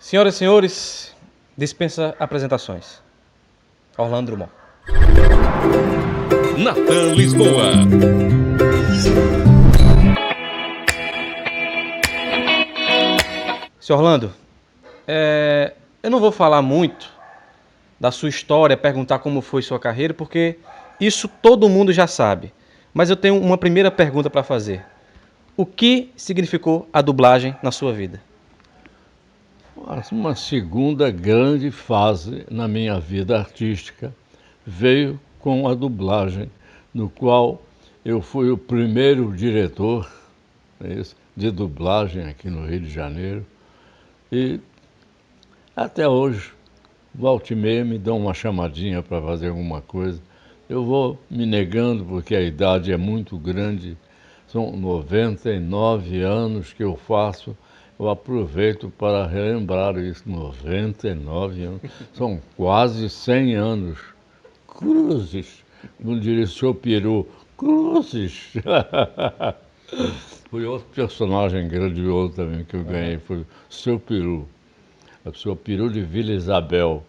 Senhoras e senhores, dispensa apresentações. Orlando Drummond. Natan Lisboa. Senhor Orlando, eu não vou falar muito da sua história, perguntar como foi sua carreira, porque isso todo mundo já sabe. Mas eu tenho uma primeira pergunta para fazer. O que significou a dublagem na sua vida? Uma segunda grande fase na minha vida artística veio com a dublagem, no qual eu fui o primeiro diretor de dublagem aqui no Rio de Janeiro. E até hoje, volta e meia, me dão uma chamadinha para fazer alguma coisa. Eu vou me negando porque a idade é muito grande, são 99 anos que eu faço. Eu aproveito para relembrar isso, 99 anos, são quase 100 anos. Cruzes, como diria o seu Peru, cruzes. Foi outro personagem grandioso também que eu ganhei, foi o seu Peru, o seu Peru de Vila Isabel.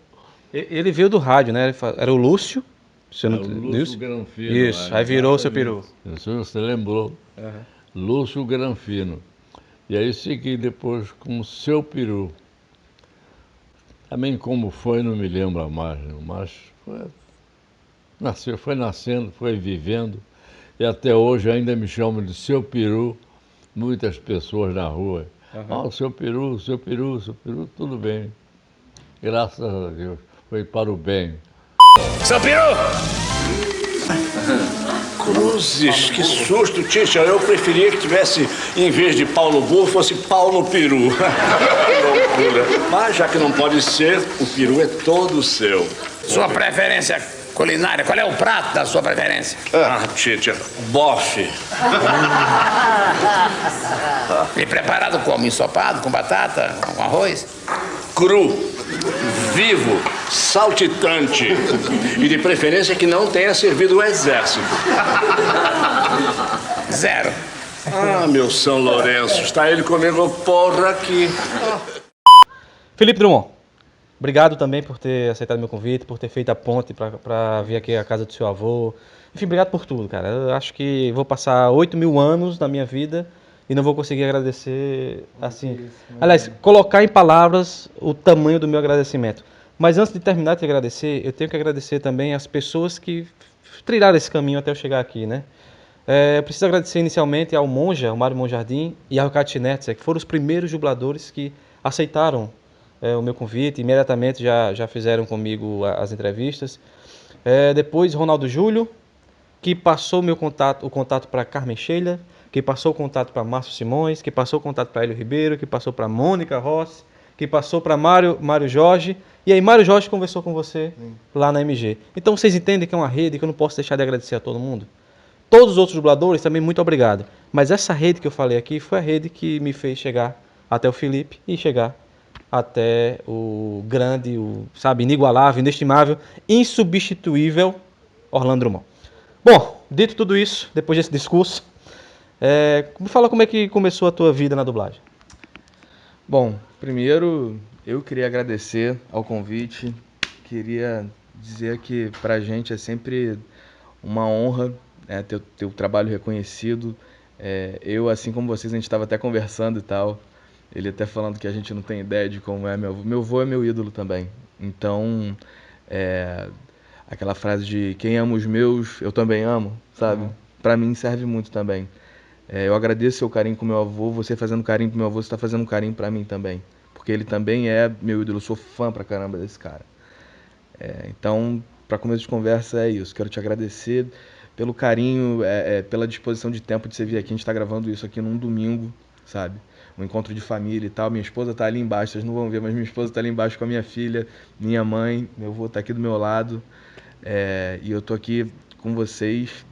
Ele veio do rádio, né? Era o Lúcio. Você não... O Lúcio Granfino. Isso, aí virou o seu peru. Isso você lembrou. Uhum. Lúcio Granfino. E aí segui depois com o seu peru. Também como foi, não me lembro mais, mas foi nascendo, foi vivendo. E até hoje ainda me chamam de seu peru, muitas pessoas na rua. Uhum. Seu peru, seu peru, seu peru, tudo bem. Graças a Deus, foi para o bem. Seu Peru! Cruzes, que susto, Ticha. Eu preferia que tivesse, em vez de Paulo Burro, fosse Paulo Peru. Que loucura. Mas já que não pode ser, o peru é todo seu. Sua preferência culinária, qual é o prato da sua preferência? Ticha, bofe. E preparado como? Ensopado, com batata, com arroz? Cru, vivo, saltitante. E de preferência que não tenha servido o exército. Zero. Meu São Lourenço, está ele comigo, porra, aqui. Felipe Drummond, obrigado também por ter aceitado meu convite, por ter feito a ponte para vir aqui à casa do seu avô. Enfim, obrigado por tudo, cara. Eu acho que vou passar 8.000 anos na minha vida e não vou conseguir agradecer assim. Aliás, colocar em palavras o tamanho do meu agradecimento. Mas antes de terminar de te agradecer, eu tenho que agradecer também as pessoas que trilharam esse caminho até eu chegar aqui, né? Eu preciso agradecer inicialmente ao Monja, ao Mário Monjardim e ao Ricardo Schneitzer, que foram os primeiros dubladores que aceitaram o meu convite, imediatamente já fizeram comigo as entrevistas. Depois, Ronaldo Júlio, que passou o contato para Carmen Sheila, que passou o contato para Márcio Simões, que passou o contato para Hélio Ribeiro, que passou para Mônica Rossi, que passou para Mário Jorge, e aí Mário Jorge conversou com você lá na MG. Então vocês entendem que é uma rede que eu não posso deixar de agradecer a todo mundo? Todos os outros dubladores também, muito obrigado. Mas essa rede que eu falei aqui foi a rede que me fez chegar até o Felipe e chegar até o grande, inigualável, inestimável, insubstituível Orlando Drummond. Bom, dito tudo isso, depois desse discurso, me fala como é que começou a tua vida na dublagem. Bom, primeiro eu queria agradecer ao convite, queria dizer que pra gente é sempre uma honra ter o trabalho reconhecido. Eu, assim como vocês, a gente estava até conversando e tal, ele até falando que a gente não tem ideia de como é meu avô. Meu avô é meu ídolo também, então aquela frase de quem ama os meus, eu também amo, sabe? Pra mim serve muito também. Eu agradeço seu carinho com meu avô, você fazendo carinho pro meu avô, você tá fazendo carinho pra mim também. Porque ele também é meu ídolo, eu sou fã pra caramba desse cara. Então, pra começo de conversa é isso, quero te agradecer pelo carinho, pela disposição de tempo de você vir aqui, a gente tá gravando isso aqui num domingo, sabe? Um encontro de família e tal, minha esposa tá ali embaixo, vocês não vão ver, mas minha esposa tá ali embaixo com a minha filha, minha mãe, meu avô tá aqui do meu lado, e eu tô aqui com vocês.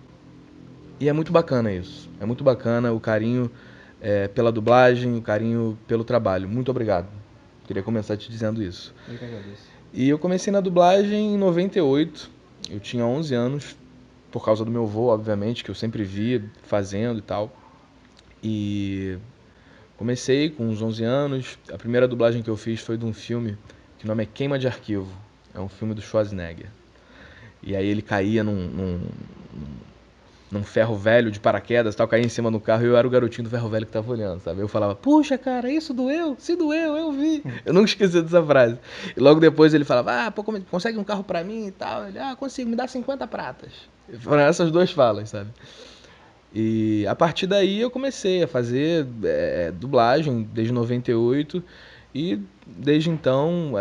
E é muito bacana isso. É muito bacana o carinho pela dublagem, o carinho pelo trabalho. Muito obrigado. Queria começar te dizendo isso. Eu que agradeço. E eu comecei na dublagem em 98. Eu tinha 11 anos, por causa do meu avô, obviamente, que eu sempre via fazendo e tal. E Comecei com uns 11 anos. A primeira dublagem que eu fiz foi de um filme que o nome é Queima de Arquivo. É um filme do Schwarzenegger. E aí ele caía num ferro velho de paraquedas e tal, caía em cima do carro e eu era o garotinho do ferro velho que tava olhando, sabe? Eu falava, puxa, cara, isso doeu? Se doeu, eu vi. Eu nunca esqueci dessa frase. E logo depois ele falava, pô, consegue um carro pra mim e tal? Ele, consigo, me dá 50 pratas. Foram essas duas falas, sabe? E a partir daí eu comecei a fazer dublagem desde 98 e desde então,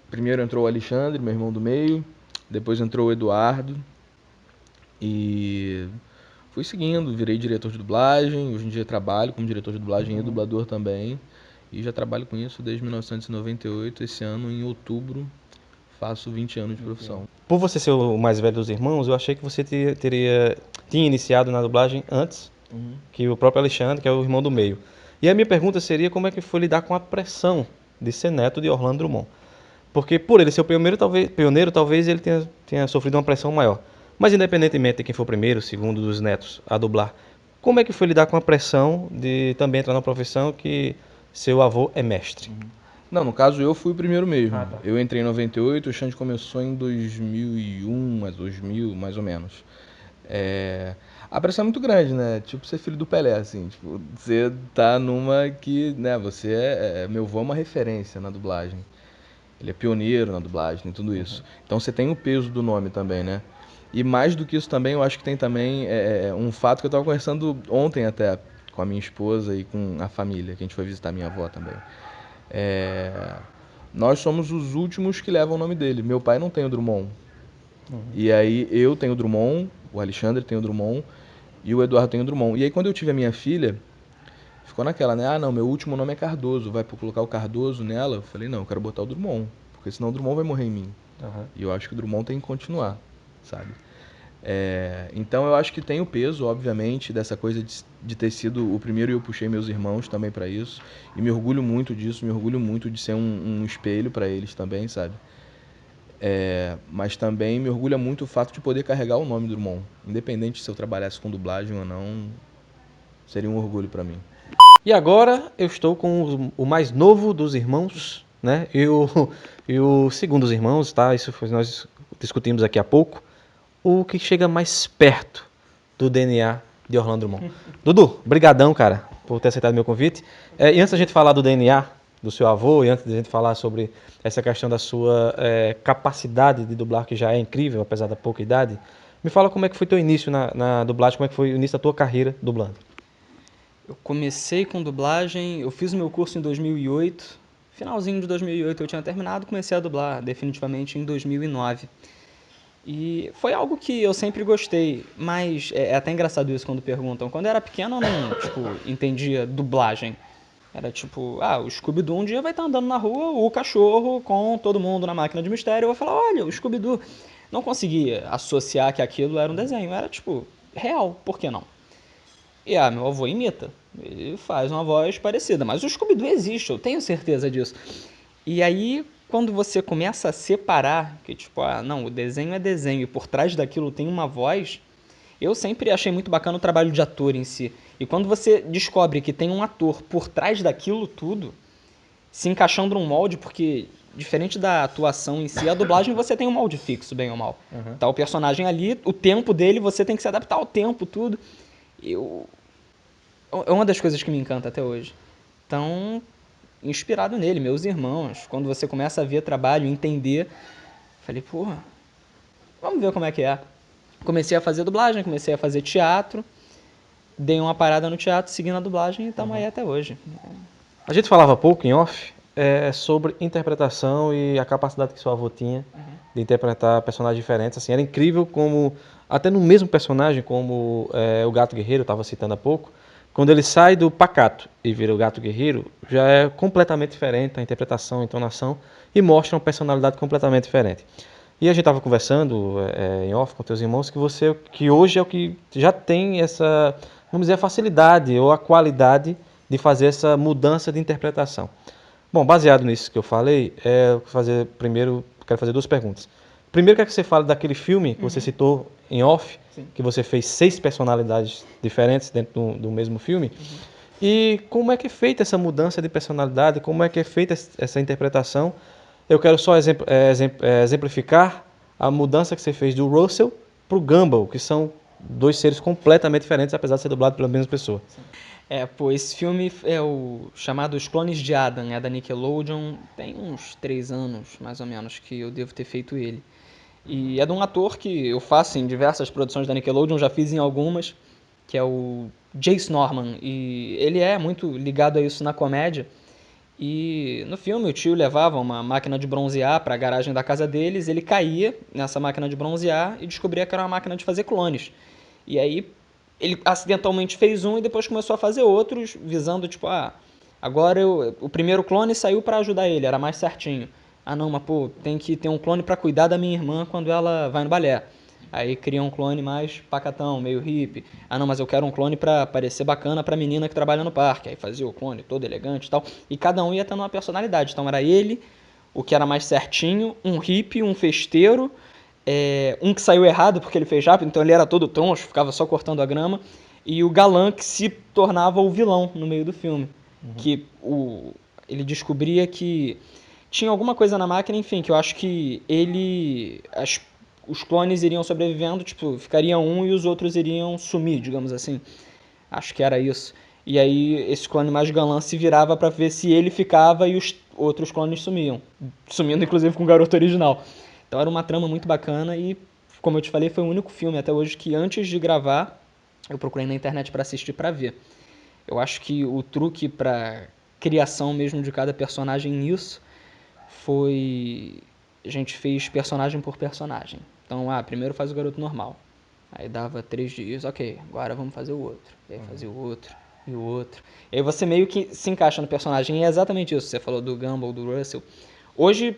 primeiro entrou o Alexandre, meu irmão do meio, depois entrou o Eduardo e fui seguindo, virei diretor de dublagem, hoje em dia trabalho como diretor de dublagem e dublador também e já trabalho com isso desde 1998, esse ano em outubro faço 20 anos de profissão. Por você ser o mais velho dos irmãos, eu achei que você tinha iniciado na dublagem antes que o próprio Alexandre, que é o irmão do meio. E a minha pergunta seria como é que foi lidar com a pressão de ser neto de Orlando Drummond. Porque por ele ser o pioneiro, talvez ele tenha sofrido uma pressão maior. Mas independentemente de quem for o primeiro, segundo dos netos a dublar, como é que foi lidar com a pressão de também entrar na profissão que seu avô é mestre? Não, no caso eu fui o primeiro mesmo. Tá. Eu entrei em 98, o Xande começou em 2001, mas 2000, mais ou menos. A pressão é muito grande, né? Tipo ser filho do Pelé, assim. Tipo, você tá numa que, né, você meu avô é uma referência na dublagem. Ele é pioneiro na dublagem e tudo isso. Então você tem o peso do nome também, né? E mais do que isso também, eu acho que tem também um fato que eu estava conversando ontem até com a minha esposa e com a família, que a gente foi visitar minha avó também. Nós somos os últimos que levam o nome dele. Meu pai não tem o Drummond. E aí eu tenho o Drummond, o Alexandre tem o Drummond e o Eduardo tem o Drummond. E aí quando eu tive a minha filha, ficou naquela, né? Não, meu último nome é Cardoso, vai colocar o Cardoso nela? Eu falei, não, eu quero botar o Drummond, porque senão o Drummond vai morrer em mim. E eu acho que o Drummond tem que continuar, sabe? Então eu acho que tem o peso, obviamente, dessa coisa de ter sido o primeiro e eu puxei meus irmãos também pra isso. E me orgulho muito disso, me orgulho muito de ser um espelho pra eles também, sabe? Mas também me orgulha muito o fato de poder carregar o nome do Drummond. Independente se eu trabalhasse com dublagem ou não, seria um orgulho pra mim. E agora eu estou com o mais novo dos irmãos, né? E o segundo dos irmãos, tá? Isso nós discutimos aqui há pouco. O que chega mais perto do DNA de Orlando Drummond. Dudu, brigadão, cara, por ter aceitado meu convite. E antes da gente falar do DNA do seu avô, e antes da gente falar sobre essa questão da sua capacidade de dublar, que já é incrível, apesar da pouca idade, me fala como é que foi teu início na dublagem, como é que foi o início da tua carreira dublando. Eu comecei com dublagem, eu fiz o meu curso em 2008, finalzinho de 2008 eu tinha terminado, comecei a dublar definitivamente em 2009. E foi algo que eu sempre gostei, mas é até engraçado isso quando perguntam. Quando eu era pequeno eu não, entendia dublagem. Era tipo, o Scooby-Doo um dia vai estar andando na rua, o cachorro com todo mundo na máquina de mistério, eu vou falar, olha, o Scooby-Doo. Não conseguia associar que aquilo era um desenho, era tipo, real, por que não? E meu avô imita, ele faz uma voz parecida, mas o Scooby-Doo existe, eu tenho certeza disso. E aí, quando você começa a separar, que tipo, não, o desenho é desenho e por trás daquilo tem uma voz, eu sempre achei muito bacana o trabalho de ator em si. E quando você descobre que tem um ator por trás daquilo tudo, se encaixando num molde, porque diferente da atuação em si, a dublagem você tem um molde fixo, bem ou mal. Tá o personagem ali, o tempo dele, você tem que se adaptar ao tempo, tudo. É uma das coisas que me encanta até hoje. Então, inspirado nele, meus irmãos, quando você começa a ver trabalho, entender, falei, vamos ver como é que é. Comecei a fazer dublagem, comecei a fazer teatro, dei uma parada no teatro, segui na dublagem e estamos aí até hoje. A gente falava pouco em off sobre interpretação e a capacidade que seu avô tinha de interpretar personagens diferentes. Assim, era incrível como, até no mesmo personagem, como o Gato Guerreiro, eu estava citando há pouco, quando ele sai do pacato e vira o Gato Guerreiro, já é completamente diferente a interpretação, a entonação, e mostra uma personalidade completamente diferente. E a gente estava conversando em off com teus irmãos que hoje é o que já tem essa, vamos dizer, a facilidade ou a qualidade de fazer essa mudança de interpretação. Bom, baseado nisso que eu falei, quero fazer duas perguntas. Primeiro, quero que você fale daquele filme que você citou em off, que você fez 6 personalidades diferentes dentro do mesmo filme. E como é que é feita essa mudança de personalidade, como é que é feita essa interpretação. Eu quero só exemplificar a mudança que você fez do Russell para o Gumball, que são dois seres completamente diferentes, apesar de ser dublado pela mesma pessoa. Esse filme é o chamado Os Clones de Adam, é da Nickelodeon, tem uns 3 anos, mais ou menos, que eu devo ter feito ele. E é de um ator que eu faço em diversas produções da Nickelodeon, já fiz em algumas, que é o Jace Norman, e ele é muito ligado a isso na comédia. E no filme o tio levava uma máquina de bronzear para a garagem da casa deles, ele caía nessa máquina de bronzear e descobria que era uma máquina de fazer clones. E aí ele acidentalmente fez um e depois começou a fazer outros, visando tipo, agora o primeiro clone saiu para ajudar ele, era mais certinho. Não, mas pô, tem que ter um clone para cuidar da minha irmã quando ela vai no balé. Aí cria um clone mais pacatão, meio hippie. Não, mas eu quero um clone pra parecer bacana pra menina que trabalha no parque. Aí fazia o clone todo elegante e tal. E cada um ia tendo uma personalidade. Então era ele, o que era mais certinho, um hippie, um festeiro, um que saiu errado porque ele fez rápido, então ele era todo troncho, ficava só cortando a grama. E o galã que se tornava o vilão no meio do filme. Que ele descobria que tinha alguma coisa na máquina, enfim, que eu acho que os clones iriam sobrevivendo, tipo, ficaria um e os outros iriam sumir, digamos assim. Acho que era isso. E aí esse clone mais galã se virava pra ver se ele ficava e os outros clones sumiam. Sumindo, inclusive, com o garoto original. Então era uma trama muito bacana e, como eu te falei, foi o único filme até hoje que antes de gravar eu procurei na internet pra assistir pra ver. Eu acho que o truque pra criação mesmo de cada personagem nisso foi... A gente fez personagem por personagem. Então, primeiro faz o garoto normal. Aí dava 3 dias, ok, agora vamos fazer o outro. E aí fazia o outro, e o outro. E aí você meio que se encaixa no personagem. E é exatamente isso. Você falou do Gumball, do Russell. Hoje,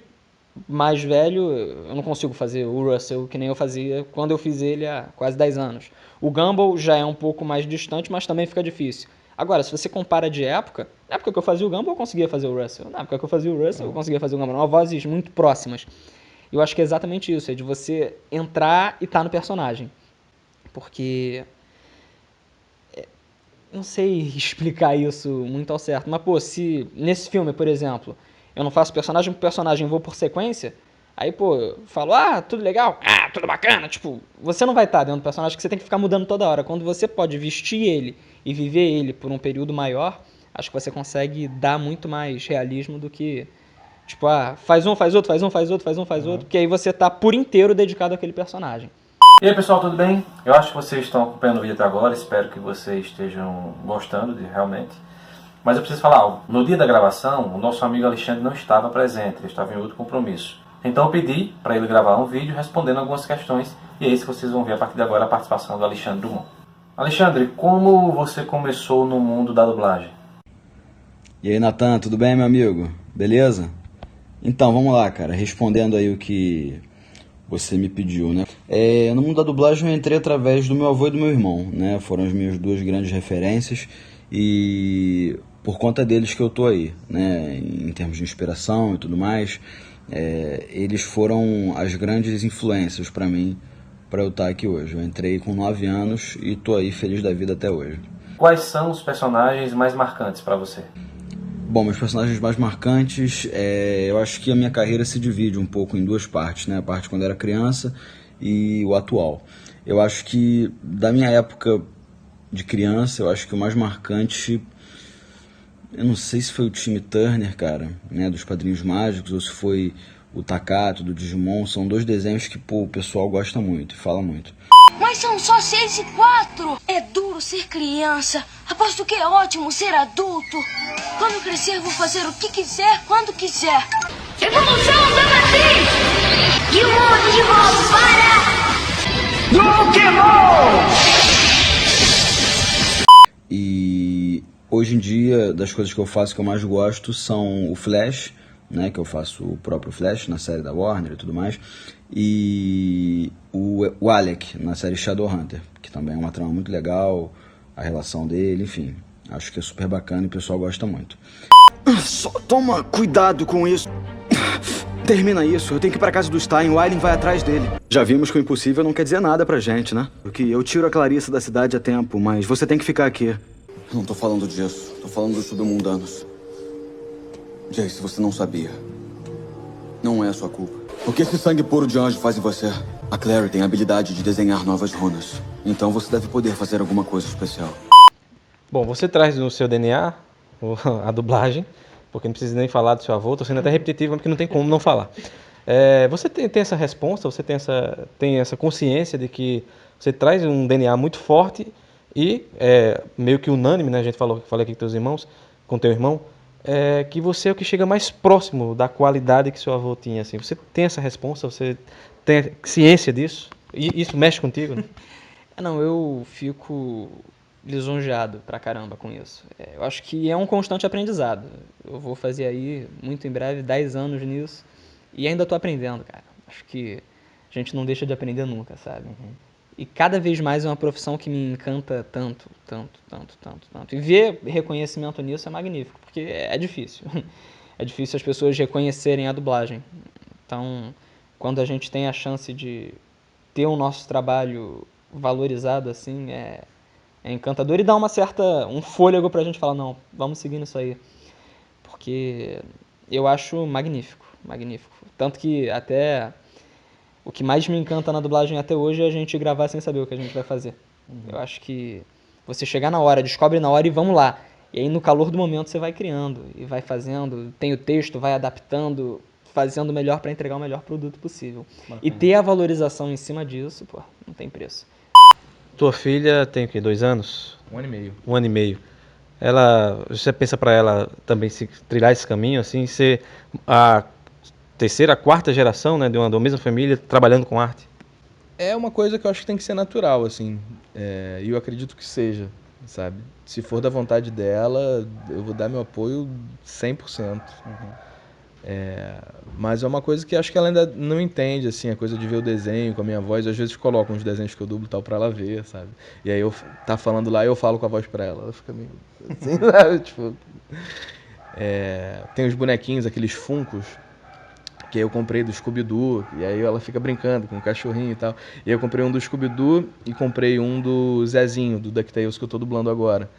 mais velho, eu não consigo fazer o Russell que nem eu fazia quando eu fiz ele há quase 10 anos. O Gumball já é um pouco mais distante, mas também fica difícil. Agora, se você compara de época, na época que eu fazia o Gumball, eu conseguia fazer o Russell. Na época que eu fazia o Russell, eu conseguia fazer o Gumball. Eram vozes muito próximas. Eu acho que é exatamente isso, é de você entrar e estar no personagem. Porque... não sei explicar isso muito ao certo, mas, pô, se nesse filme, por exemplo, eu não faço personagem por personagem, vou por sequência, aí, pô, eu falo, tudo legal, tudo bacana, tipo, você não vai estar dentro do personagem que você tem que ficar mudando toda hora. Quando você pode vestir ele e viver ele por um período maior, acho que você consegue dar muito mais realismo do que... tipo, faz um, faz outro, faz um, faz outro, faz um, faz outro, porque aí você tá por inteiro dedicado àquele personagem. E aí, pessoal, tudo bem? Eu acho que vocês estão acompanhando o vídeo até agora, espero que vocês estejam gostando realmente. Mas eu preciso falar algo. No dia da gravação, o nosso amigo Alexandre não estava presente, ele estava em outro compromisso. Então eu pedi para ele gravar um vídeo respondendo algumas questões, e é isso que vocês vão ver a partir de agora, a participação do Alexandre Drummond. Alexandre, como você começou no mundo da dublagem? E aí, Natan, tudo bem, meu amigo? Beleza? Então, vamos lá, cara, respondendo aí o que você me pediu, né? No mundo da dublagem eu entrei através do meu avô e do meu irmão, né? Foram as minhas duas grandes referências e por conta deles que eu tô aí, né? Em termos de inspiração e tudo mais, eles foram as grandes influências para mim, para eu estar aqui hoje. Eu entrei com 9 anos e tô aí feliz da vida até hoje. Quais são os personagens mais marcantes para você? Bom, meus personagens mais marcantes, eu acho que a minha carreira se divide um pouco em duas partes, né? A parte quando eu era criança e o atual. Eu acho que da minha época de criança, eu acho que o mais marcante, eu não sei se foi o Timmy Turner, cara, né? Dos Padrinhos Mágicos, ou se foi o Takato, do Digimon. São dois desenhos que, pô, o pessoal gosta muito e fala muito. Mas são só 6 e 4. É duro ser criança. Aposto que é ótimo ser adulto. Quando crescer, vou fazer o que quiser, quando quiser. Evolução da matriz! E o mundo de volta para... Pokémon! E hoje em dia, das coisas que eu faço que eu mais gosto são o Flash, né? Que eu faço o próprio Flash na série da Warner e tudo mais. E o Alec na série Shadowhunter, que também é uma trama muito legal, a relação dele, enfim, acho que é super bacana e o pessoal gosta muito. Só toma cuidado com isso. Termina isso, eu tenho que ir pra casa do Stein, o Aileen vai atrás dele. Já vimos que o impossível não quer dizer nada pra gente, né? Porque eu tiro a Clarissa da cidade a tempo, mas você tem que ficar aqui. Eu não tô falando disso. Tô falando dos submundanos. Jace, você não sabia. Não é a sua culpa. O que esse sangue puro de anjo faz em você? A Clary tem a habilidade de desenhar novas runas. Então você deve poder fazer alguma coisa especial. Bom, você traz no seu DNA a dublagem, porque não precisa nem falar do seu avô, estou sendo até repetitivo, porque não tem como não falar. Você tem essa resposta, você tem essa consciência de que você traz um DNA muito forte e meio que unânime, né? A gente falei aqui com teus irmãos, com teu irmão, que você é o que chega mais próximo da qualidade que seu avô tinha. Assim. Você tem essa resposta, você tem ciência disso? E isso mexe contigo, né? Não, eu fico lisonjeado pra caramba com isso. Eu acho que é um constante aprendizado. Eu vou fazer aí, muito em breve, 10 anos nisso e ainda tô aprendendo, cara. Acho que a gente não deixa de aprender nunca, sabe? E cada vez mais é uma profissão que me encanta tanto, tanto, tanto, tanto, tanto. E ver reconhecimento nisso é magnífico, porque é difícil. É difícil as pessoas reconhecerem a dublagem. Então, quando a gente tem a chance de ter o nosso trabalho valorizado assim, é encantador e dá um fôlego pra gente falar, não, vamos seguir nisso aí. Porque eu acho magnífico, magnífico. Tanto que até o que mais me encanta na dublagem até hoje é a gente gravar sem saber o que a gente vai fazer. Eu acho que você chegar na hora, descobre na hora e vamos lá. E aí no calor do momento você vai criando e vai fazendo, tem o texto, vai adaptando, fazendo o melhor para entregar o melhor produto possível. Bacana. E ter a valorização em cima disso, pô, não tem preço. Tua filha tem o quê? 2 anos? 1 ano e meio. 1 ano e meio. Você pensa para ela também se trilhar esse caminho, assim, ser a terceira, a quarta geração, né, de uma mesma família trabalhando com arte? É uma coisa que eu acho que tem que ser natural, assim. E eu acredito que seja, sabe? Se for da vontade dela, eu vou dar meu apoio 100%. Mas é uma coisa que acho que ela ainda não entende, assim, a coisa de ver o desenho com a minha voz. Às vezes coloco uns desenhos que eu dublo e tal pra ela ver, sabe? E aí eu tá falando lá e eu falo com a voz pra ela. Ela fica meio assim, sabe? Tipo, tem os bonequinhos, aqueles Funkos, que aí eu comprei do Scooby-Doo, e aí ela fica brincando com o cachorrinho e tal. E aí eu comprei um do Scooby-Doo e comprei um do Zezinho, do DuckTales, que eu tô dublando agora.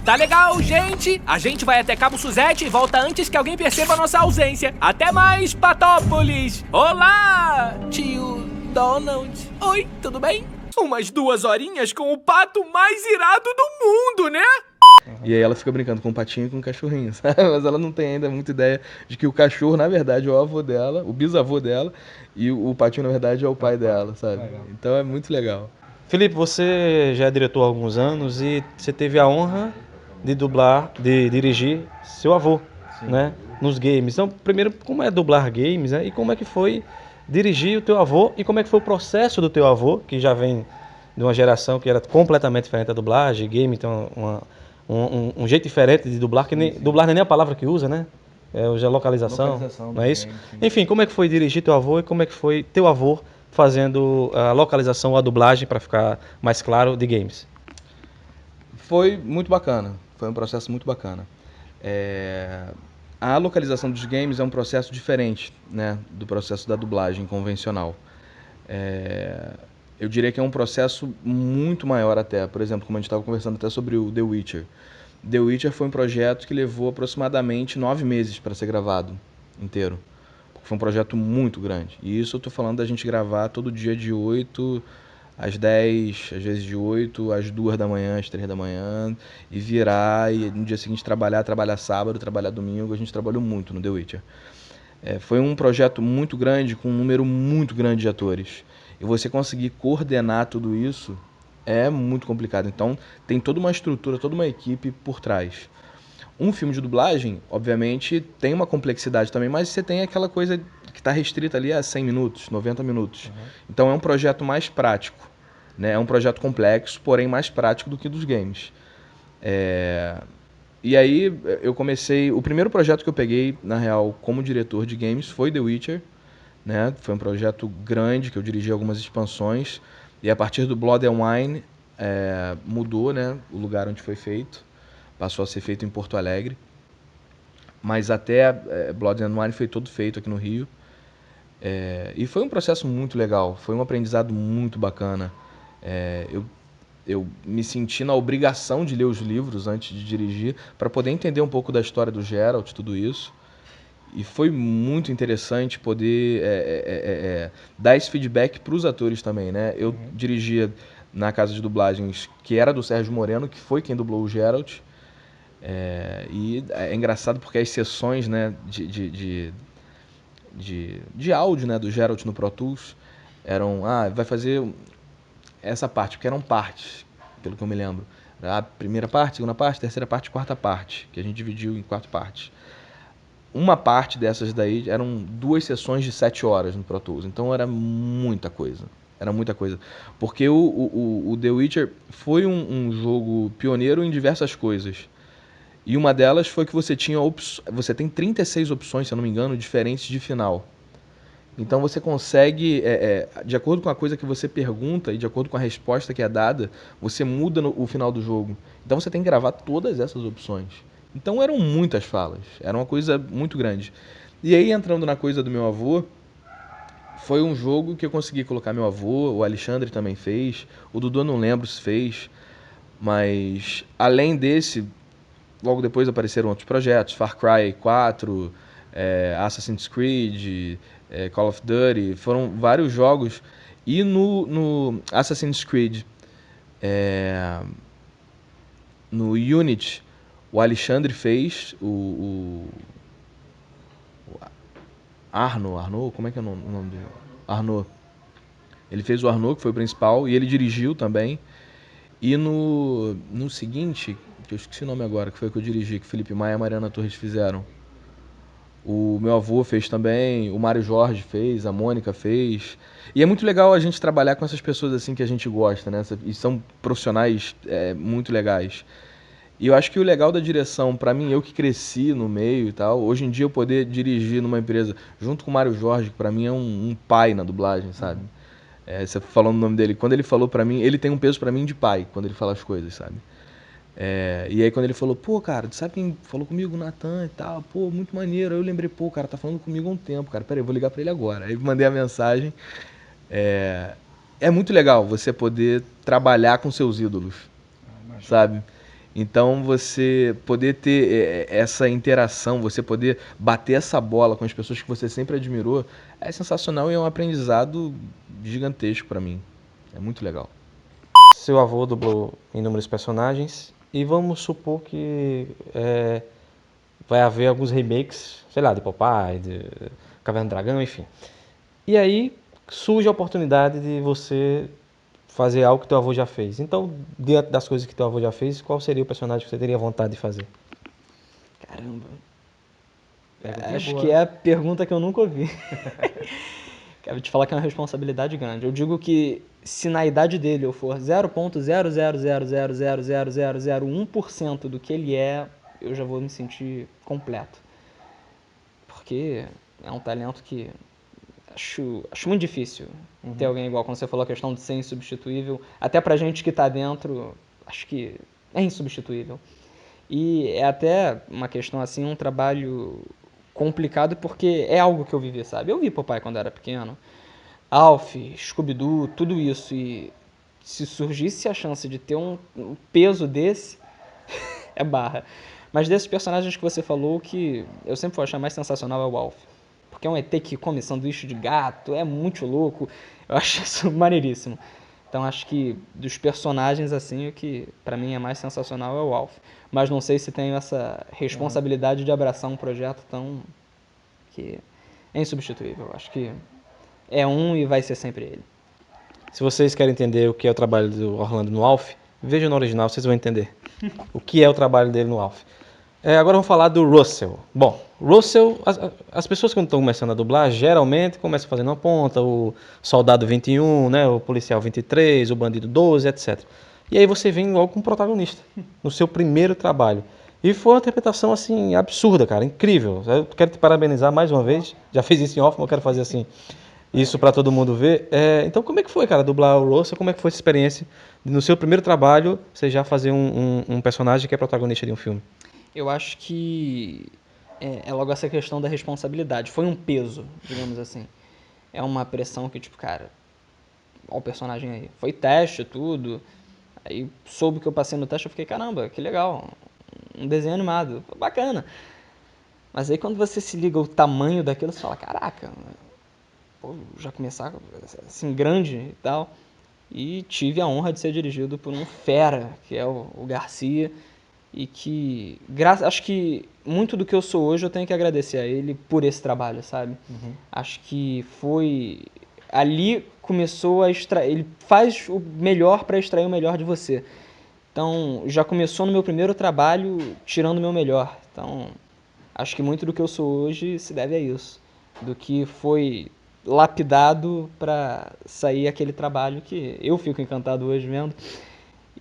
Tá legal, gente! A gente vai até Cabo Suzette e volta antes que alguém perceba a nossa ausência. Até mais, Patópolis! Olá, tio Donald. Oi, tudo bem? Umas 2 horinhas com o pato mais irado do mundo, né? E aí ela fica brincando com o patinho e com o cachorrinho, sabe? Mas ela não tem ainda muita ideia de que o cachorro, na verdade, é o avô dela, o bisavô dela, e o patinho, na verdade, é o pai dela, sabe? Então é muito legal. Felipe, você já é diretor há alguns anos e você teve a honra de dirigir seu avô, né, nos games. Então, primeiro, como é dublar games, né, e como é que foi dirigir o teu avô e como é que foi o processo do teu avô, que já vem de uma geração que era completamente diferente da dublagem, game tem um jeito diferente de dublar, que dublar não é nem a palavra que usa, né? Hoje é localização, não é isso? Game, enfim, como é que foi dirigir teu avô e como é que foi teu avô fazendo a localização, a dublagem, para ficar mais claro, de games? Foi muito bacana, foi um processo muito bacana. A localização dos games é um processo diferente, né, do processo da dublagem convencional. Eu diria que é um processo muito maior até. Por exemplo, como a gente estava conversando até sobre o The Witcher. The Witcher foi um projeto que levou aproximadamente 9 meses para ser gravado inteiro. Foi um projeto muito grande. E isso eu estou falando da gente gravar todo dia de 8 às 10, às vezes de 8 às 2 da manhã, às 3 da manhã, e virar, e no dia seguinte trabalhar sábado, trabalhar domingo. A gente trabalhou muito no The Witcher. Foi um projeto muito grande, com um número muito grande de atores. E você conseguir coordenar tudo isso é muito complicado. Então, tem toda uma estrutura, toda uma equipe por trás. Um filme de dublagem, obviamente, tem uma complexidade também, mas você tem aquela coisa que está restrita ali a 100 minutos, 90 minutos. Então, é um projeto mais prático, né? É um projeto complexo, porém mais prático do que dos games. E aí, eu comecei... O primeiro projeto que eu peguei, na real, como diretor de games foi The Witcher, né? Foi um projeto grande, que eu dirigi algumas expansões, e a partir do Blood and Wine mudou, né, o lugar onde foi feito, passou a ser feito em Porto Alegre, mas até Blood and Wine foi todo feito aqui no Rio, e foi um processo muito legal, foi um aprendizado muito bacana. eu me senti na obrigação de ler os livros antes de dirigir, para poder entender um pouco da história do Geralt, tudo isso. E foi muito interessante poder dar esse feedback para os atores também, né? Eu dirigia na casa de dublagens que era do Sérgio Moreno, que foi quem dublou o Geralt. E é engraçado porque as sessões, né, de áudio, né, do Geralt no Pro Tools eram, vai fazer essa parte, porque eram partes, pelo que eu me lembro. A primeira parte, segunda parte, terceira parte, quarta parte, que a gente dividiu em 4 partes. Uma parte dessas daí eram 2 sessões de 7 horas no Pro Tools, então era muita coisa. Era muita coisa. Porque o The Witcher foi um jogo pioneiro em diversas coisas. E uma delas foi que você tem 36 opções, se eu não me engano, diferentes de final. Então você consegue, de acordo com a coisa que você pergunta e de acordo com a resposta que é dada, você muda o final do jogo. Então você tem que gravar todas essas opções. Então eram muitas falas, era uma coisa muito grande. E aí, entrando na coisa do meu avô, foi um jogo que eu consegui colocar meu avô, o Alexandre também fez, o Dudu eu não lembro se fez, mas além desse, logo depois apareceram outros projetos, Far Cry 4, Assassin's Creed, Call of Duty, foram vários jogos. E no Assassin's Creed, no Unity, o Alexandre fez o Arnaud, como é que é o nome dele? Arnaud. Ele fez o Arnaud, que foi o principal, e ele dirigiu também. E no seguinte, que eu esqueci o nome agora, que foi o que eu dirigi, que o Felipe Maia e a Mariana Torres fizeram. O meu avô fez também, o Mário Jorge fez, a Mônica fez. E é muito legal a gente trabalhar com essas pessoas assim que a gente gosta, né? E são profissionais muito legais. E eu acho que o legal da direção, pra mim, eu que cresci no meio e tal, hoje em dia eu poder dirigir numa empresa junto com o Mário Jorge, que pra mim é um pai na dublagem, sabe? Você falando o nome dele, quando ele falou pra mim, ele tem um peso pra mim de pai, quando ele fala as coisas, sabe? E aí quando ele falou, pô, cara, sabe quem falou comigo? O Natan e tal, pô, muito maneiro. Aí eu lembrei, pô, cara, tá falando comigo há um tempo, cara, peraí, vou ligar pra ele agora. Aí mandei a mensagem. É muito legal você poder trabalhar com seus ídolos, sabe? Então você poder ter essa interação, você poder bater essa bola com as pessoas que você sempre admirou, é sensacional e é um aprendizado gigantesco pra mim. É muito legal. Seu avô dublou inúmeros personagens e vamos supor que vai haver alguns remakes, sei lá, de Popeye, de Caverna do Dragão, enfim. E aí surge a oportunidade de você fazer algo que teu avô já fez. Então, diante das coisas que teu avô já fez, qual seria o personagem que você teria vontade de fazer? Caramba. Acho que é a pergunta que eu nunca ouvi. Quero te falar que é uma responsabilidade grande. Eu digo que se na idade dele eu for 0,000000001% do que ele é, eu já vou me sentir completo. Porque é um talento que acho muito difícil ter alguém igual. Quando você falou a questão de ser insubstituível, até pra gente que tá dentro, acho que é insubstituível. E é até uma questão assim, um trabalho complicado, porque é algo que eu vivi, sabe? Eu vi Popeye quando era pequeno, Alf, Scooby-Doo, tudo isso, e se surgisse a chance de ter um peso desse, é barra. Mas desses personagens que você falou, que eu sempre vou achar mais sensacional é o Alf. Porque é um ET que come sanduíche de gato, é muito louco, eu acho isso maneiríssimo. Então acho que dos personagens assim, o que pra mim é mais sensacional é o Alf. Mas não sei se tenho essa responsabilidade de abraçar um projeto tão que é insubstituível. Acho que é um e vai ser sempre ele. Se vocês querem entender o que é o trabalho do Orlando no Alf, vejam no original, vocês vão entender o que é o trabalho dele no Alf. Agora vamos falar do Russell. Bom, Russell, as pessoas que estão começando a dublar, geralmente começam fazendo uma ponta, o soldado 21, né, o policial 23, o bandido 12, etc. E aí você vem logo com o protagonista, no seu primeiro trabalho. E foi uma interpretação, assim, absurda, cara, incrível. Eu quero te parabenizar mais uma vez, já fiz isso em off, mas eu quero fazer assim, isso para todo mundo ver. Então como é que foi, cara, dublar o Russell? Como é que foi essa experiência de, no seu primeiro trabalho, você já fazer um personagem que é protagonista de um filme? Eu acho que é logo essa questão da responsabilidade. Foi um peso, digamos assim. É uma pressão que, tipo, cara, olha o personagem aí. Foi teste, tudo. Aí soube que eu passei no teste, eu fiquei, caramba, que legal, um desenho animado, bacana. Mas aí quando você se liga ao tamanho daquilo, você fala, caraca, pô, já começar assim grande e tal. E tive a honra de ser dirigido por um fera, que é o Garcia, e que, acho que muito do que eu sou hoje eu tenho que agradecer a ele por esse trabalho, sabe? Acho que foi... Ali começou a extrair... Ele faz o melhor para extrair o melhor de você. Então, já começou no meu primeiro trabalho tirando o meu melhor. Então, acho que muito do que eu sou hoje se deve a isso. Do que foi lapidado para sair aquele trabalho que eu fico encantado hoje vendo.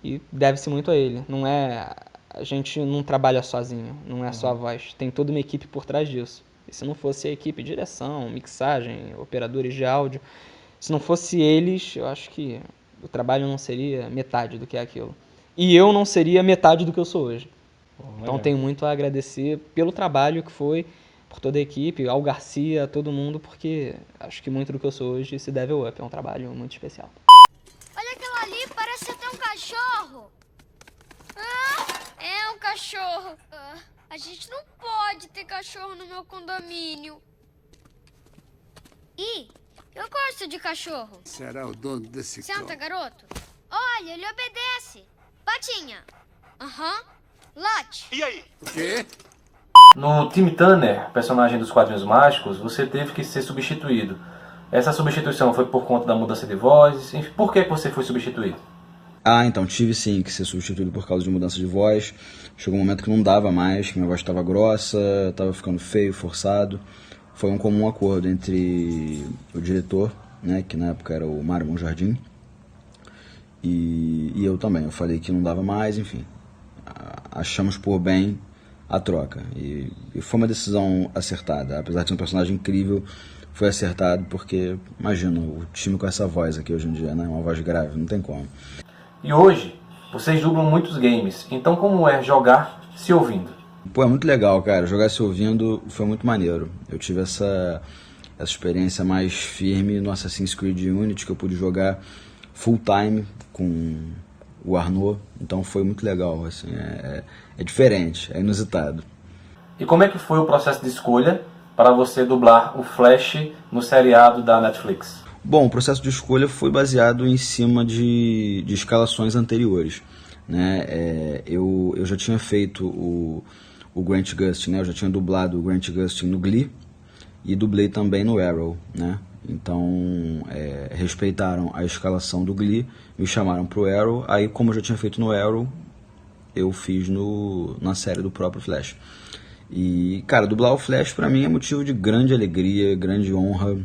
E deve-se muito a ele. Não é... A gente não trabalha sozinho, não é só a voz. Tem toda uma equipe por trás disso. E se não fosse a equipe, direção, mixagem, operadores de áudio, se não fosse eles, eu acho que o trabalho não seria metade do que é aquilo. E eu não seria metade do que eu sou hoje. Então tenho muito a agradecer pelo trabalho que foi, por toda a equipe, ao Garcia, a todo mundo, porque acho que muito do que eu sou hoje se deve ao Up. É um trabalho muito especial. Olha aquela ali, parece até um cachorro. É um cachorro. A gente não pode ter cachorro no meu condomínio. Eu gosto de cachorro. Será o dono desse cão? Senta, garoto. Olha, ele obedece. Patinha. Late. E aí? O quê? No Tim Turner, personagem dos Quadrinhos Mágicos, você teve que ser substituído. Essa substituição foi por conta da mudança de voz? Enfim, por que você foi substituído? Então, tive sim que ser substituído por causa de mudança de voz. Chegou um momento que não dava mais, que minha voz estava grossa, estava ficando feio, forçado. Foi um comum acordo entre o diretor, né, que na época era o Mário Monjardim, e eu também. Eu falei que não dava mais, enfim. Achamos por bem a troca. E foi uma decisão acertada. Apesar de ser um personagem incrível, foi acertado porque, imagina, o time com essa voz aqui hoje em dia, né, uma voz grave, não tem como. E hoje, vocês dublam muitos games, então como é jogar se ouvindo? Pô, é muito legal, cara. Jogar se ouvindo foi muito maneiro. Eu tive essa experiência mais firme no Assassin's Creed Unity, que eu pude jogar full time com o Arnaud, então foi muito legal, assim, é diferente, é inusitado. E como é que foi o processo de escolha para você dublar o Flash no seriado da Netflix? Bom, o processo de escolha foi baseado em cima de escalações anteriores, né? Eu já tinha feito o Grant Gustin, né? Eu já tinha dublado o Grant Gustin no Glee e dublei também no Arrow, né? Então, respeitaram a escalação do Glee, me chamaram pro Arrow, aí como eu já tinha feito no Arrow, eu fiz na série do próprio Flash. E, cara, dublar o Flash pra mim é motivo de grande alegria, grande honra,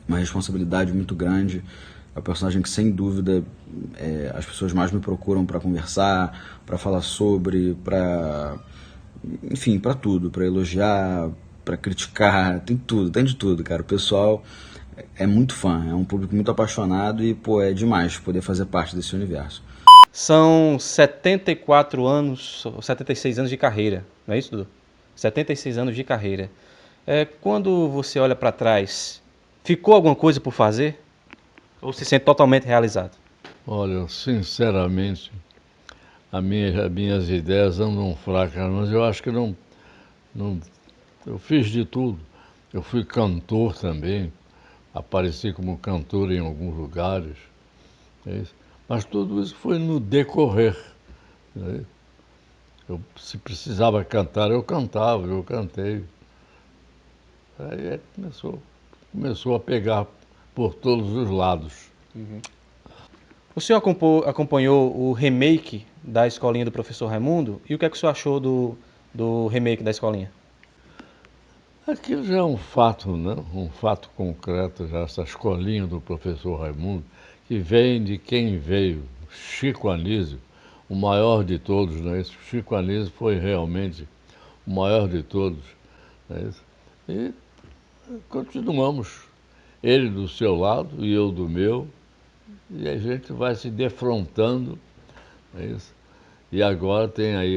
uma responsabilidade muito grande. É um personagem que, sem dúvida, as pessoas mais me procuram para conversar, para falar sobre, enfim, para tudo, para elogiar, para criticar, tem tudo, tem de tudo, cara. O pessoal é muito fã, é um público muito apaixonado e, pô, é demais poder fazer parte desse universo. São 74 anos, 76 anos de carreira, não é isso, Dudu? 76 anos de carreira. Quando você olha para trás, ficou alguma coisa por fazer? Ou se sente totalmente realizado? Olha, sinceramente, as minhas ideias andam fracas, mas eu acho que não. Eu fiz de tudo. Eu fui cantor também, apareci como cantor em alguns lugares. Mas tudo isso foi no decorrer. Se precisava cantar, eu cantava, eu cantei. Aí começou a pegar por todos os lados. Uhum. O senhor acompanhou o remake da Escolinha do Professor Raimundo? E o que é que o senhor achou do remake da Escolinha? Aquilo já é um fato, né? Um fato concreto, já essa Escolinha do Professor Raimundo, que vem de quem veio, Chico Anísio, o maior de todos, né? Chico Anísio foi realmente o maior de todos, né? E continuamos, ele do seu lado e eu do meu, e a gente vai se defrontando, é isso? E agora tem aí,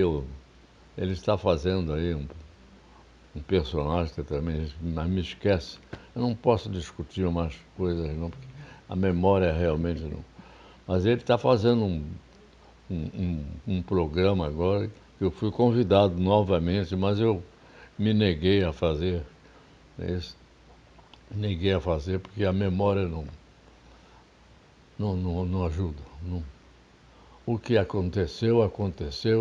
ele está fazendo aí um personagem que também me esquece. Eu não posso discutir umas coisas não, porque a memória realmente não. Mas ele está fazendo um programa agora, que eu fui convidado novamente, mas eu me neguei a fazer. Neguei a fazer porque a memória não ajuda. O que aconteceu,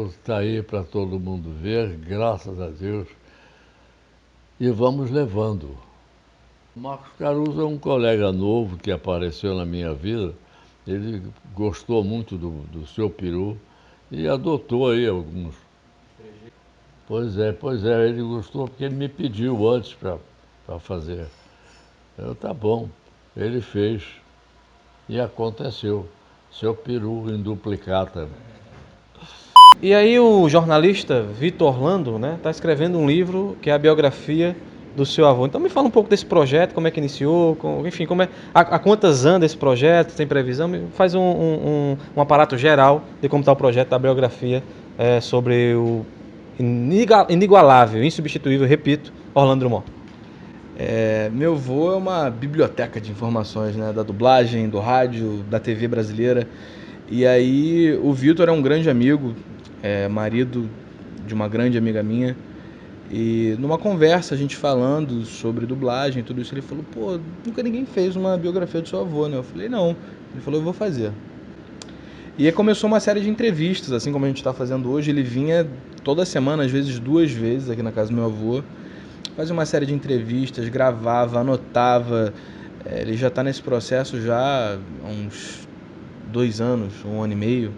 está aí para todo mundo ver, graças a Deus, e vamos levando. Marcos Caruso é um colega novo que apareceu na minha vida, ele gostou muito do Seu Peru e adotou aí alguns. Pois é, ele gostou porque ele me pediu antes para fazer. Tá bom, ele fez e aconteceu. Seu Peru em duplicata. E aí o jornalista Vitor Orlando, né, está escrevendo um livro que é a biografia do seu avô. Então me fala um pouco desse projeto, como é que iniciou, enfim, como é, há quantas anda esse projeto, tem previsão? Faz um aparato geral de como está o projeto da biografia sobre o inigualável, insubstituível, repito, Orlando Drummond. Meu avô é uma biblioteca de informações, né, da dublagem, do rádio, da TV brasileira. E aí o Vitor é um grande amigo, marido de uma grande amiga minha. E numa conversa, a gente falando sobre dublagem e tudo isso, ele falou, pô, nunca ninguém fez uma biografia do seu avô, né? Eu falei, não. Ele falou, eu vou fazer. E aí começou uma série de entrevistas, assim como a gente está fazendo hoje. Ele vinha toda semana, às vezes 2 vezes aqui na casa do meu avô, fazia uma série de entrevistas, gravava, anotava. Ele já está nesse processo já há uns 2 anos, 1 ano e meio.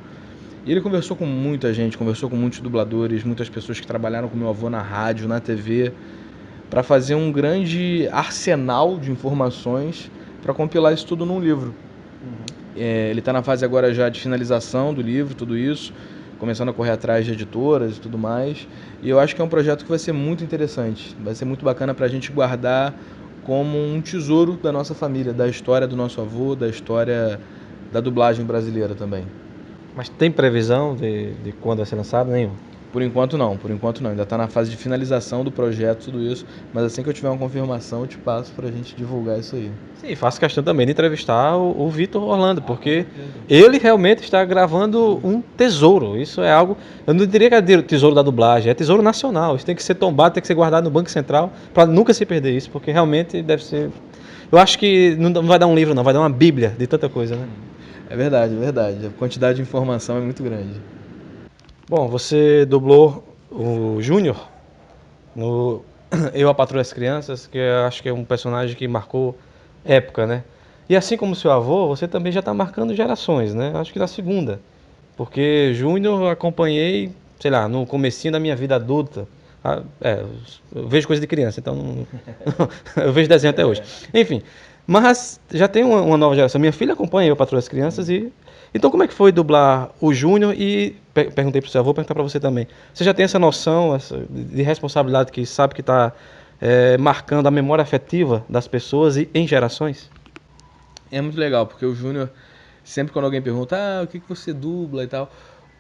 E ele conversou com muita gente, conversou com muitos dubladores, muitas pessoas que trabalharam com meu avô na rádio, na TV, para fazer um grande arsenal de informações para compilar isso tudo num livro. Ele está na fase agora já de finalização do livro, tudo isso, começando a correr atrás de editoras e tudo mais. E eu acho que é um projeto que vai ser muito interessante, vai ser muito bacana para a gente guardar como um tesouro da nossa família, da história do nosso avô, da história da dublagem brasileira também. Mas tem previsão de quando vai ser lançado? Nenhum? Por enquanto não. Ainda está na fase de finalização do projeto, tudo isso. Mas assim que eu tiver uma confirmação, eu te passo para a gente divulgar isso aí. Sim, faço questão também de entrevistar o Vitor Orlando, porque ele realmente está gravando um tesouro. Isso é algo, eu não diria que é tesouro da dublagem, é tesouro nacional. Isso tem que ser tombado, tem que ser guardado no Banco Central para nunca se perder isso, porque realmente deve ser... Eu acho que não vai dar um livro não, vai dar uma bíblia de tanta coisa, né? É verdade. A quantidade de informação é muito grande. Bom, você dublou o Júnior no Eu, a Patroa e as Crianças, que eu acho que é um personagem que marcou época, né? E assim como seu avô, você também já está marcando gerações, né? Acho que na segunda. Porque Júnior eu acompanhei, sei lá, no comecinho da minha vida adulta. Eu vejo coisa de criança, então eu vejo desenho até hoje. Enfim, mas já tem uma nova geração. Minha filha acompanha Eu, Patroa e as Crianças e... Então como é que foi dublar o Júnior e... Perguntei para o seu avô, vou perguntar para você também. Você já tem essa noção de responsabilidade que sabe que está marcando a memória afetiva das pessoas e em gerações? É muito legal, porque o Júnior, sempre quando alguém pergunta, o que você dubla e tal,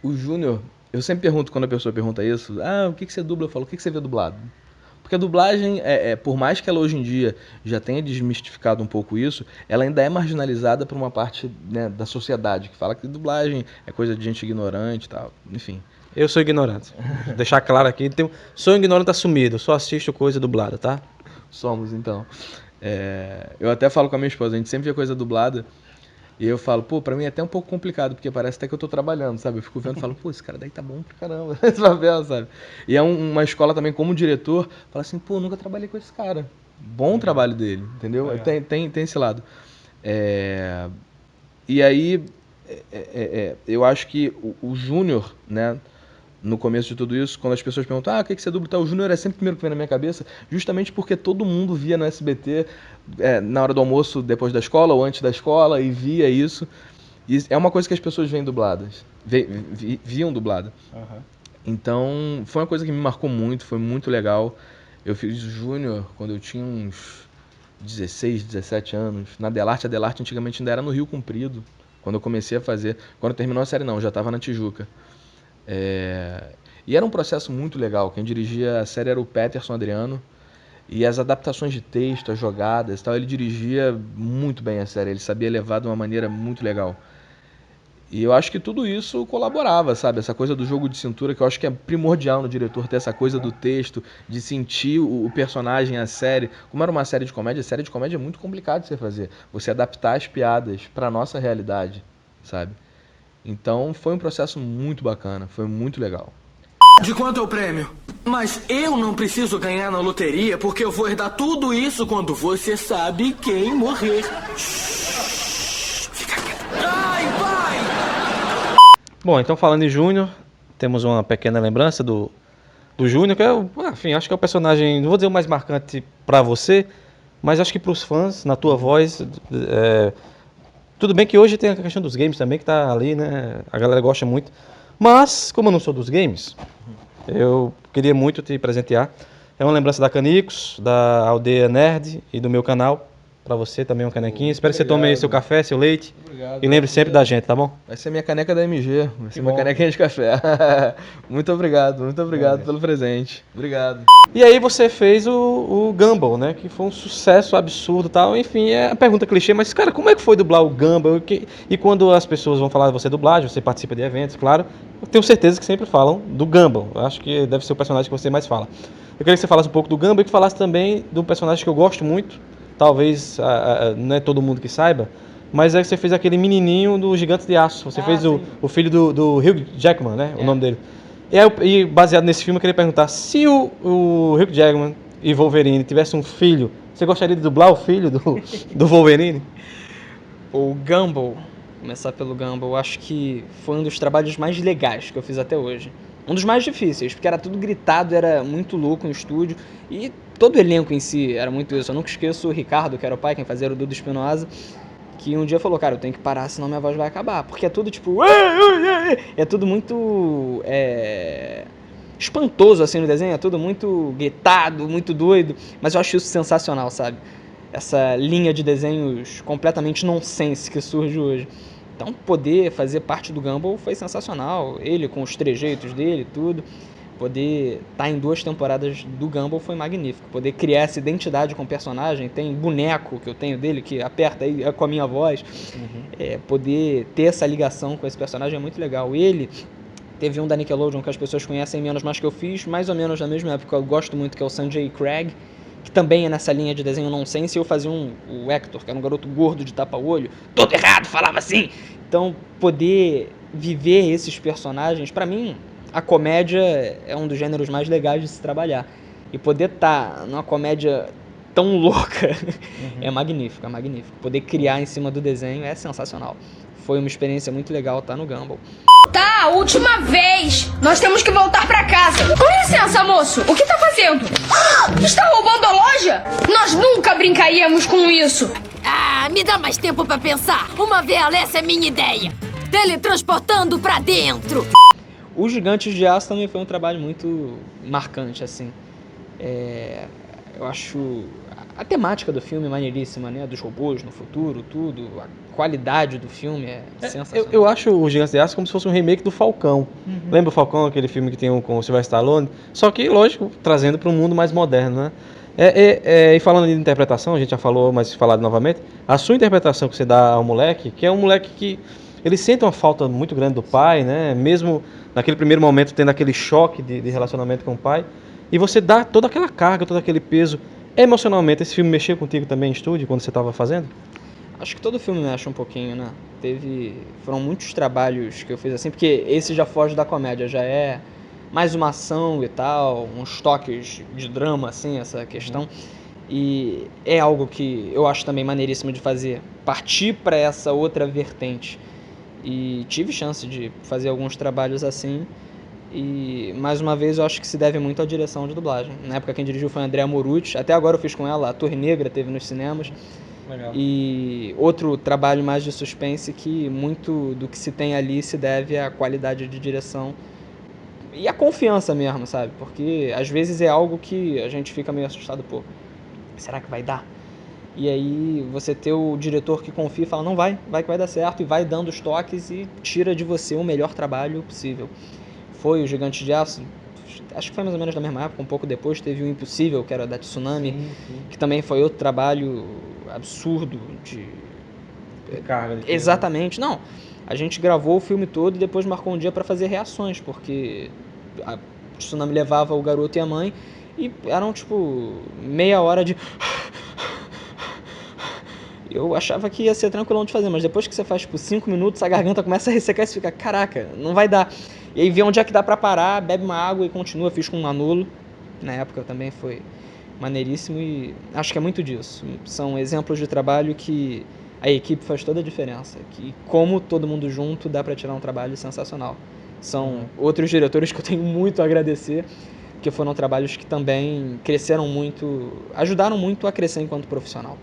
o Júnior, eu sempre pergunto quando a pessoa pergunta isso, o que você dubla? Eu falo, o que você vê dublado? Porque a dublagem, por mais que ela hoje em dia já tenha desmistificado um pouco isso, ela ainda é marginalizada por uma parte, né, da sociedade, que fala que dublagem é coisa de gente ignorante e tal, enfim. Eu sou ignorante. Vou deixar claro aqui, sou ignorante assumido, só assisto coisa dublada, tá? Somos, então. Eu até falo com a minha esposa, a gente sempre vê coisa dublada, e eu falo, pra mim é até um pouco complicado, porque parece até que eu tô trabalhando, sabe? Eu fico vendo e falo, esse cara daí tá bom pra caramba, esse papel, sabe? E é uma escola também, como diretor, fala assim, nunca trabalhei com esse cara. Bom trabalho dele, entendeu? Tem esse lado. E aí, eu acho que o Júnior, né, no começo de tudo isso, quando as pessoas perguntam, o que você dubla? O Júnior é sempre o primeiro que vem na minha cabeça, justamente porque todo mundo via no SBT, na hora do almoço, depois da escola ou antes da escola, e via isso. E é uma coisa que as pessoas veem dubladas, viam dublada. Uhum. Então, foi uma coisa que me marcou muito, foi muito legal. Eu fiz Júnior quando eu tinha uns 16, 17 anos, na Delarte. A Delarte antigamente ainda era no Rio Comprido, quando eu comecei a fazer. Quando terminou a série não, já estava na Tijuca. E era um processo muito legal. Quem dirigia a série era o Peterson Adriano. E as adaptações de texto, as jogadas e tal, ele dirigia muito bem a série. Ele sabia levar de uma maneira muito legal. E eu acho que tudo isso colaborava, sabe? Essa coisa do jogo de cintura, que eu acho que é primordial no diretor, ter essa coisa do texto, de sentir o personagem, a série. Como era uma série de comédia é muito complicado de você fazer. Você adaptar as piadas pra nossa realidade, sabe? Então foi um processo muito bacana, foi muito legal. De quanto é o prêmio? Mas eu não preciso ganhar na loteria porque eu vou herdar tudo isso quando você sabe quem morrer. Fica quieto. Ai, vai! Bom, então falando em Júnior, temos uma pequena lembrança do Júnior, que é, enfim, acho que é o personagem, não vou dizer o mais marcante pra você, mas acho que pros fãs, na tua voz, tudo bem que hoje tem a questão dos games também, que tá ali, né, a galera gosta muito, mas, como eu não sou dos games, eu queria muito te presentear. É uma lembrança da Canicos, da Aldeia Nerd e do meu canal. Pra você também um canequinho. Espero que você tome aí seu café, seu leite. Obrigado. E lembre sempre da gente, tá bom? Vai ser minha caneca da MG, vai ser minha canequinha de café. Muito obrigado pelo presente. Obrigado. E aí você fez o Gumball, né? Que foi um sucesso absurdo e tal. Enfim, é a pergunta clichê, mas, cara, como é que foi dublar o Gumball? E quando as pessoas vão falar de você dublagem, você participa de eventos, claro, eu tenho certeza que sempre falam do Gumball. Eu acho que deve ser o personagem que você mais fala. Eu queria que você falasse um pouco do Gumball e que falasse também do personagem que eu gosto muito. Talvez não é todo mundo que saiba, mas é que você fez aquele menininho do Gigantes de Aço. Você fez o filho do Hugh Jackman, né? O nome dele. E baseado nesse filme, eu queria perguntar, se o Hugh Jackman e Wolverine tivessem um filho, você gostaria de dublar o filho do Wolverine? O Gumball, começar pelo Gumball, eu acho que foi um dos trabalhos mais legais que eu fiz até hoje. Um dos mais difíceis, porque era tudo gritado, era muito louco no estúdio, e todo o elenco em si era muito isso. Eu nunca esqueço o Ricardo, que era o pai, quem fazia era o Dudu Espinosa, que um dia falou, cara, eu tenho que parar, senão minha voz vai acabar. Porque é tudo tipo... É tudo muito... espantoso assim no desenho, é tudo muito gritado, muito doido, mas eu acho isso sensacional, sabe? Essa linha de desenhos completamente nonsense que surge hoje. Então, poder fazer parte do Gumball foi sensacional. Ele com os trejeitos dele, tudo. Poder estar em 2 temporadas do Gumball foi magnífico. Poder criar essa identidade com o personagem. Tem boneco que eu tenho dele, que aperta aí com a minha voz. Poder ter essa ligação com esse personagem é muito legal. Ele teve um da Nickelodeon que as pessoas conhecem menos, mas que eu fiz mais ou menos na mesma época. Eu gosto muito, que é o Sanjay Craig, que também é nessa linha de desenho nonsense, e eu fazia o Hector, que era um garoto gordo de tapa-olho, todo errado, falava assim. Então, poder viver esses personagens, pra mim, a comédia é um dos gêneros mais legais de se trabalhar. E poder estar numa comédia tão louca é magnífico, é magnífico. Poder criar em cima do desenho é sensacional. Foi uma experiência muito legal estar no Gumball. Tá, última vez. Nós temos que voltar pra casa. Com licença, moço. O que tá fazendo? Está roubando a loja? Nós nunca brincaríamos com isso. Ah, me dá mais tempo pra pensar. Uma vela, essa é minha ideia. Teletransportando pra dentro. O Gigantes de Aço também foi um trabalho muito marcante, assim. Eu acho a temática do filme maneiríssima, né? Dos robôs no futuro, tudo. A qualidade do filme é sensacional. Eu acho o Gigantes de Aço como se fosse um remake do Falcão. Lembra o Falcão, aquele filme que tem com o Sylvester Stallone? Só que, lógico, trazendo para um mundo mais moderno, né? E falando de interpretação, a gente já falou, mas falado novamente, a sua interpretação que você dá ao moleque, que é um moleque que ele sente uma falta muito grande do pai, né? Mesmo naquele primeiro momento tendo aquele choque de relacionamento com o pai, e você dá toda aquela carga, todo aquele peso. Emocionalmente, esse filme mexeu contigo também em estúdio, quando você estava fazendo? Acho que todo filme mexe um pouquinho, né? Foram muitos trabalhos que eu fiz assim, porque esse já foge da comédia, já é mais uma ação e tal, uns toques de drama, assim, essa questão. E é algo que eu acho também maneiríssimo de fazer, partir para essa outra vertente. E tive chance de fazer alguns trabalhos assim. E, mais uma vez, eu acho que se deve muito à direção de dublagem. Na época, quem dirigiu foi a Andrea Morucci. Até agora eu fiz com ela, a Torre Negra teve nos cinemas. Legal. E outro trabalho mais de suspense que muito do que se tem ali se deve à qualidade de direção e à confiança mesmo, sabe? Porque às vezes é algo que a gente fica meio assustado, pô, será que vai dar? E aí você ter o diretor que confia e fala, não, vai que vai dar certo, e vai dando os toques e tira de você o melhor trabalho possível. Foi o Gigante de Aço, acho que foi mais ou menos na mesma época, um pouco depois teve o Impossível, que era da Tsunami, que também foi outro trabalho absurdo de carga. Exatamente, não. A gente gravou o filme todo e depois marcou um dia para fazer reações, porque a tsunami levava o garoto e a mãe e eram tipo meia hora de... Eu achava que ia ser tranquilão de fazer, mas depois que você faz tipo 5 minutos, a garganta começa a ressecar e você fica, caraca, não vai dar. E aí vê onde é que dá pra parar, bebe uma água e continua. Fiz com um Manolo, na época também foi maneiríssimo e acho que é muito disso. São exemplos de trabalho que a equipe faz toda a diferença, que como todo mundo junto dá pra tirar um trabalho sensacional. São outros diretores que eu tenho muito a agradecer, porque foram trabalhos que também cresceram muito, ajudaram muito a crescer enquanto profissional.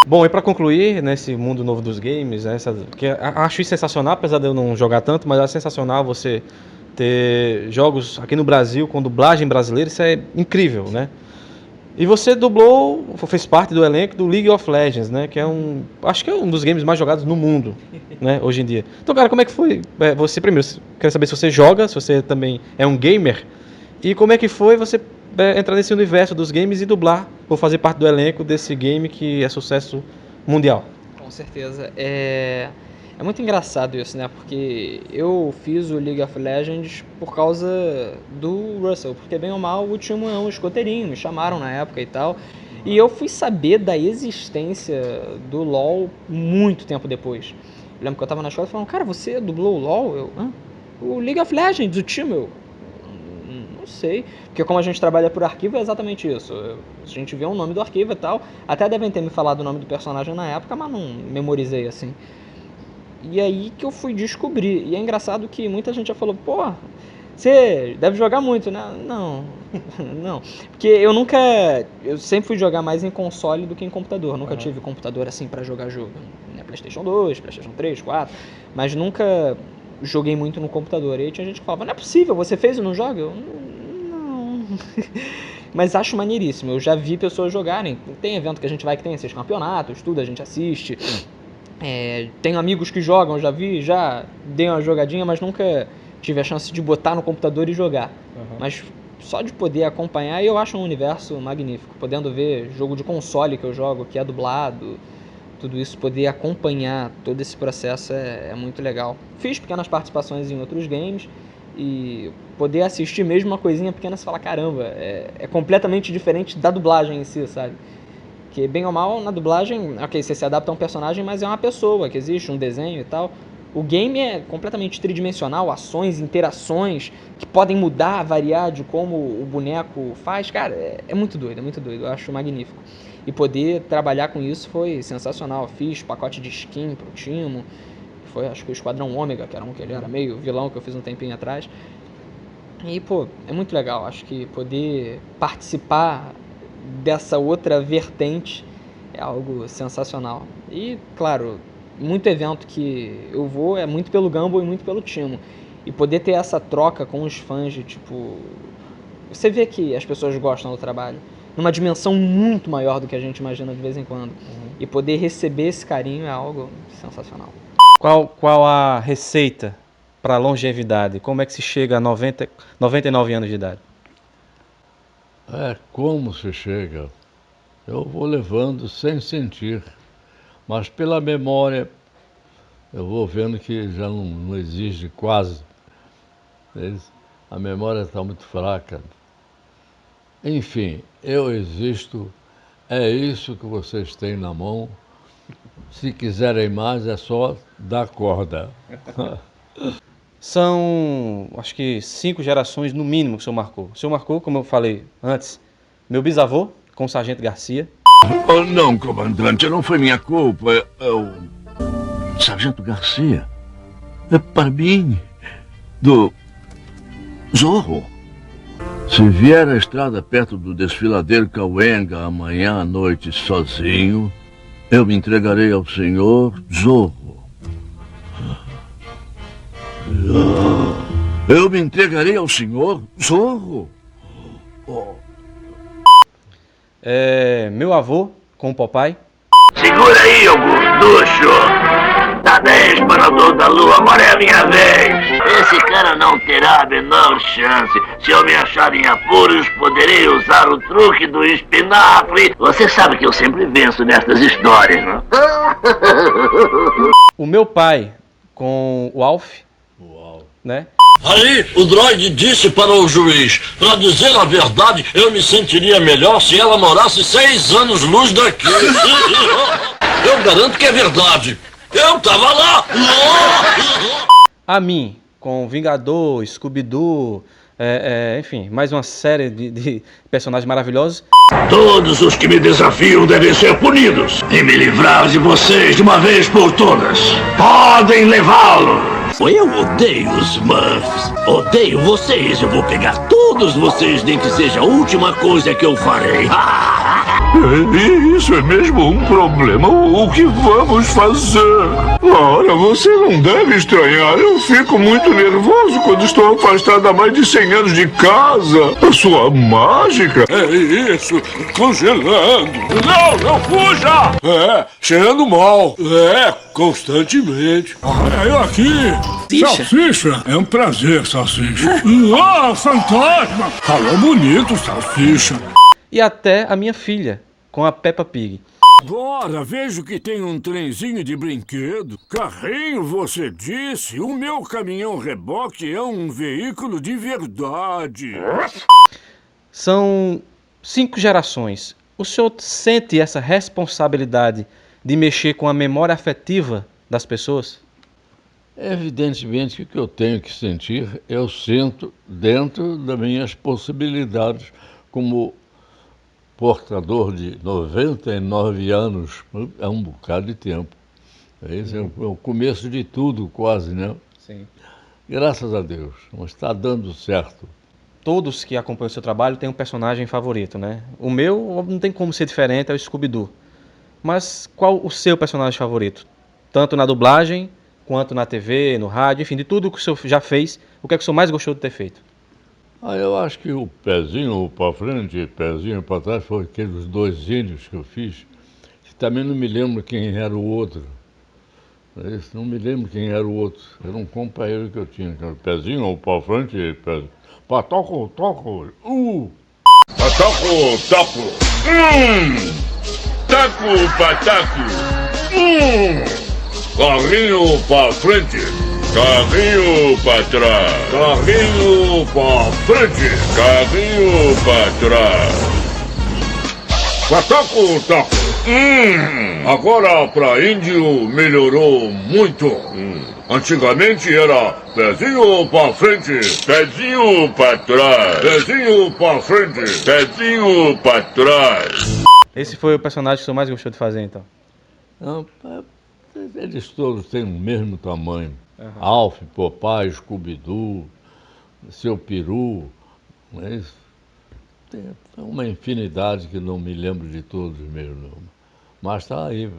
Bom, e para concluir, nesse mundo novo dos games, né, que acho isso sensacional, apesar de eu não jogar tanto, mas é sensacional você ter jogos aqui no Brasil com dublagem brasileira, isso é incrível, né? E você dublou, fez parte do elenco do League of Legends, né? Que é acho que é um dos games mais jogados no mundo, né? Hoje em dia. Então, cara, como é que foi? Você primeiro, quero saber se você joga, se você também é um gamer, e como é que foi você entrar nesse universo dos games e dublar, ou fazer parte do elenco desse game que é sucesso mundial. Com certeza. É muito engraçado isso, né? Porque eu fiz o League of Legends por causa do Russell, porque bem ou mal o Timo é um escoteirinho, me chamaram na época e tal. E eu fui saber da existência do LoL muito tempo depois. Eu lembro que eu tava na escola e falaram, cara, você dublou o LoL? Eu, hã? O League of Legends, o Timo, eu... Não sei, porque como a gente trabalha por arquivo é exatamente isso. A gente vê o nome do arquivo e tal. Até devem ter me falado o nome do personagem na época, mas não memorizei assim. E aí que eu fui descobrir. E é engraçado que muita gente já falou, pô, você deve jogar muito, né? Não, não. Porque eu sempre fui jogar mais em console do que em computador. Nunca tive computador assim pra jogar jogo. PlayStation 2, PlayStation 3, 4, mas nunca joguei muito no computador. E aí tinha gente que falava, não é possível, você fez e não joga? Eu, não. Mas acho maneiríssimo, eu já vi pessoas jogarem. Tem evento que a gente vai que tem esses campeonatos, tudo, a gente assiste. Tenho amigos que jogam, já dei uma jogadinha, mas nunca tive a chance de botar no computador e jogar. Mas só de poder acompanhar, eu acho um universo magnífico. Podendo ver jogo de console que eu jogo, que é dublado, tudo isso, poder acompanhar todo esse processo é muito legal. Fiz pequenas participações em outros games e poder assistir mesmo uma coisinha pequena, você fala, caramba, é completamente diferente da dublagem em si, sabe? Que bem ou mal, na dublagem, ok, você se adapta a um personagem, mas é uma pessoa que existe, um desenho e tal. O game é completamente tridimensional, ações, interações que podem mudar, variar de como o boneco faz. Cara, é muito doido, eu acho magnífico. E poder trabalhar com isso foi sensacional. Fiz pacote de skin pro Timo, foi acho que o Esquadrão Ômega, que era um que ele era meio vilão, que eu fiz um tempinho atrás. E, pô, é muito legal, acho que poder participar dessa outra vertente é algo sensacional. E, claro, muito evento que eu vou é muito pelo Gumball e muito pelo Timo. E poder ter essa troca com os fãs de, tipo... Você vê que as pessoas gostam do trabalho numa dimensão muito maior do que a gente imagina de vez em quando. E poder receber esse carinho é algo sensacional. Qual a receita para longevidade? Como é que se chega a 99 anos de idade? Como se chega? Eu vou levando sem sentir, mas pela memória eu vou vendo que já não exige quase. A memória está muito fraca. Enfim, eu existo, é isso que vocês têm na mão. Se quiserem mais, é só dar corda. São, acho que 5 gerações no mínimo que o senhor marcou. O senhor marcou, como eu falei antes, meu bisavô, com o Sargento Garcia. Oh, não, comandante, não foi minha culpa. É o Sargento Garcia. É para mim, do Zorro. Se vier à estrada perto do desfiladeiro Cahuenga amanhã à noite sozinho, eu me entregarei ao senhor Zorro. Eu me entregarei ao senhor Zorro. Oh. Meu avô com o Popeye. Segura aí, ô gorducho. Dá 10 para o dono da lua, agora é a minha vez. Esse cara não terá a menor chance. Se eu me achar em apuros, poderei usar o truque do espinafre. Você sabe que eu sempre venço nestas histórias, não? O meu pai com o Alf, né? Aí, o droide disse para o juiz, para dizer a verdade, eu me sentiria melhor se ela morasse 6 anos-luz daqui. Eu garanto que é verdade. Eu tava lá! A mim, com Vingador, Scooby-Doo, enfim, mais uma série de personagens maravilhosos. Todos os que me desafiam devem ser punidos. E me livrar de vocês de uma vez por todas. Podem levá-lo! Eu odeio os Smurfs. Odeio vocês. Eu vou pegar todos vocês, nem que seja a última coisa que eu farei. Isso é mesmo um problema. O que vamos fazer? Ora, você não deve estranhar. Eu fico muito nervoso quando estou afastado há mais de 100 anos de casa. A sua mágica. É isso, congelando. Não fuja! Cheirando mal. Constantemente. Eu aqui. Salsicha. É um prazer, Salsicha. Fantasma. Falou bonito, Salsicha. E até a minha filha, com a Peppa Pig. Bora, vejo que tem um trenzinho de brinquedo. Carrinho, você disse. O meu caminhão-reboque é um veículo de verdade. São 5 gerações. O senhor sente essa responsabilidade de mexer com a memória afetiva das pessoas? Evidentemente que o que eu tenho que sentir, eu sinto dentro das minhas possibilidades como portador de 99 anos. É um bocado de tempo. Esse é o começo de tudo, quase, né? Sim. Graças a Deus, mas está dando certo. Todos que acompanham o seu trabalho têm um personagem favorito, né? O meu não tem como ser diferente, é o Scooby-Doo. Mas qual o seu personagem favorito? Tanto na dublagem, quanto na TV, no rádio, enfim, de tudo que o senhor já fez, o que é que o senhor mais gostou de ter feito? Eu acho que o pezinho para frente e pezinho para trás foi aqueles 2 índios que eu fiz. Também não me lembro quem era o outro. Não me lembro quem era o outro. Era um companheiro que eu tinha. Pezinho para frente e pezinho. Patoco, toco. Patoco, toco. Taco, pataco. Carrinho para frente. Carrinho para trás. Carrinho para frente. Carrinho para trás. Patoco, toco. Agora para índio melhorou muito. Antigamente era pezinho para frente, pezinho para trás. Pezinho para frente, pezinho para trás. Esse foi o personagem que o senhor mais gostou de fazer, então? Não, eles todos têm o mesmo tamanho. Alf, Popeye, Scooby-Doo, Seu Peru, mas tem uma infinidade que não me lembro de todos mesmo. Mas está aí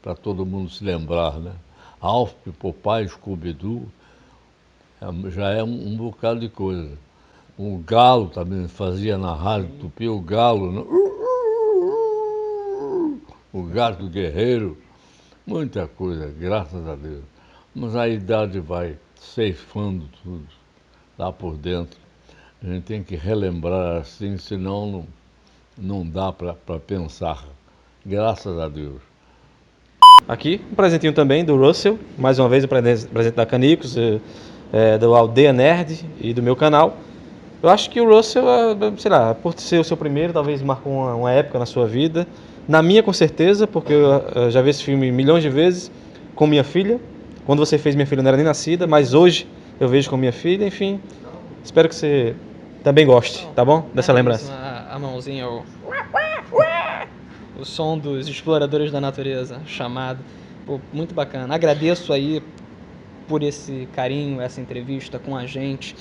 para todo mundo se lembrar, né? Alf, Popeye, Scooby-Doo, já é um bocado de coisa. O Galo também fazia na rádio Tupi, o Galo, né? O Gato Guerreiro, muita coisa, graças a Deus. Mas a idade vai ceifando tudo lá por dentro. A gente tem que relembrar assim, senão não dá para pensar. Graças a Deus. Aqui, um presentinho também do Russell, mais uma vez o presente da Canicos, do Aldeia Nerd e do meu canal. Eu acho que o Russell, sei lá, por ser o seu primeiro, talvez marcou uma época na sua vida. Na minha, com certeza, porque eu já vi esse filme milhões de vezes com minha filha. Quando você fez, minha filha não era nem nascida, mas hoje eu vejo com minha filha, enfim. Espero que você também goste, tá bom? Dessa lembrança. a mãozinha, o som dos exploradores da natureza, chamado. Pô, muito bacana. Agradeço aí por esse carinho, essa entrevista com a gente.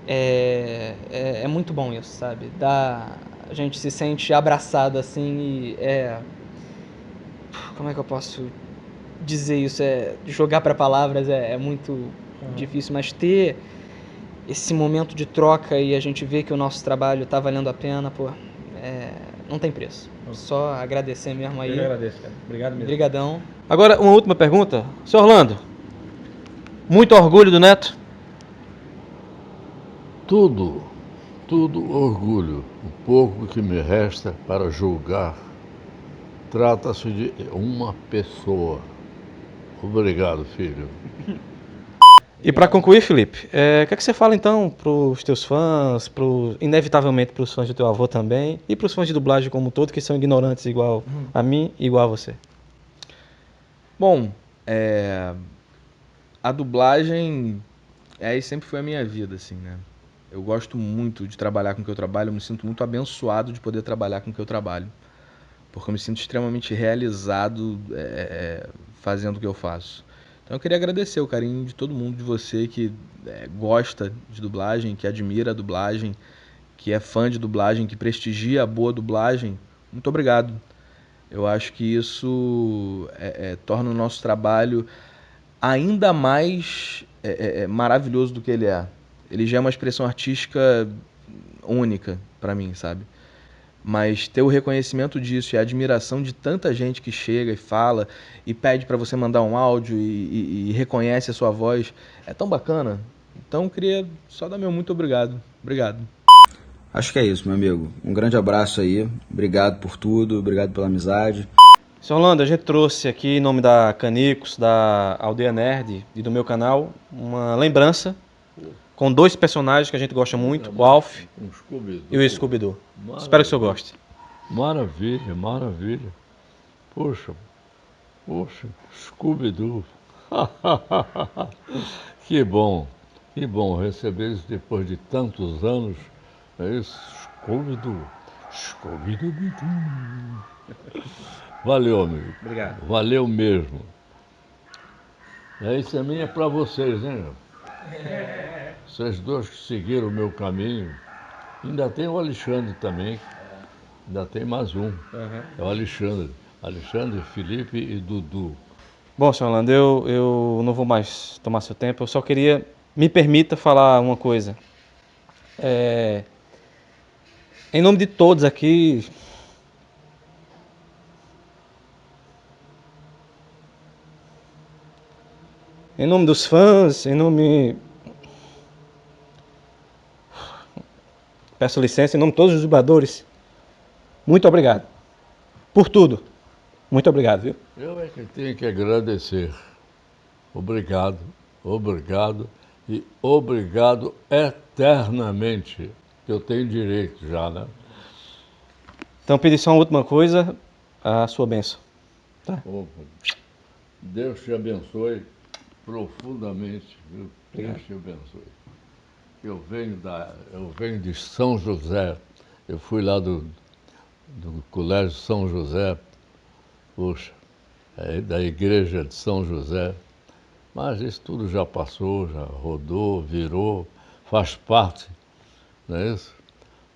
É muito bom isso, sabe? A gente se sente abraçado assim e como é que eu posso dizer isso? Jogar para palavras é muito difícil, mas ter esse momento de troca e a gente vê que o nosso trabalho tá valendo a pena, pô, não tem preço. Só agradecer mesmo aí. Eu agradeço, cara. Obrigado mesmo. Obrigadão. Agora, uma última pergunta. Seu Orlando, muito orgulho do neto? Tudo orgulho. O pouco que me resta para julgar trata-se de uma pessoa. Obrigado, filho. E para concluir, Felipe, o que é que você fala então para os teus fãs, inevitavelmente para os fãs do teu avô também, e para os fãs de dublagem como um todo, que são ignorantes igual a mim e igual a você? Bom, a dublagem sempre foi a minha vida, assim, né? Eu gosto muito de trabalhar com o que eu trabalho, eu me sinto muito abençoado de poder trabalhar com o que eu trabalho, porque eu me sinto extremamente realizado fazendo o que eu faço. Então eu queria agradecer o carinho de todo mundo, de você que gosta de dublagem, que admira a dublagem, que é fã de dublagem, que prestigia a boa dublagem. Muito obrigado. Eu acho que isso torna o nosso trabalho ainda mais maravilhoso do que ele é. Ele já é uma expressão artística única para mim, sabe? Mas ter o reconhecimento disso e a admiração de tanta gente que chega e fala e pede para você mandar um áudio e reconhece a sua voz é tão bacana. Então eu queria só dar meu muito obrigado. Obrigado. Acho que é isso, meu amigo. Um grande abraço aí. Obrigado por tudo, obrigado pela amizade. Seu Orlando, a gente trouxe aqui em nome da Canicos, da Aldeia Nerd e do meu canal uma lembrança com dois personagens que a gente gosta muito, o Alf e o Scooby-Doo. Espero que o senhor goste. Maravilha, maravilha. Poxa, Scooby-Doo. Que bom receber isso depois de tantos anos. É isso, Scooby-Doo. Valeu, amigo. Obrigado. Valeu mesmo. Isso é minha para vocês, né? Vocês dois que seguiram o meu caminho. Ainda tem o Alexandre também. Ainda tem mais um. É o Alexandre. Alexandre, Felipe e Dudu. Bom, senhor Orlando, eu não vou mais tomar seu tempo. Eu só queria, me permita falar uma coisa. Em nome de todos aqui, em nome dos fãs, peço licença, em nome de todos os dubladores, muito obrigado por tudo. Muito obrigado, viu? Eu é que tenho que agradecer. Obrigado, obrigado e obrigado eternamente. Eu tenho direito já, né? Então, pedir só uma última coisa, a sua bênção. Tá? Deus te abençoe profundamente, viu? Obrigado. Deus te abençoe. Eu venho de São José. Eu fui lá do Colégio São José, puxa, da igreja de São José. Mas isso tudo já passou, já rodou, virou, faz parte, não é isso?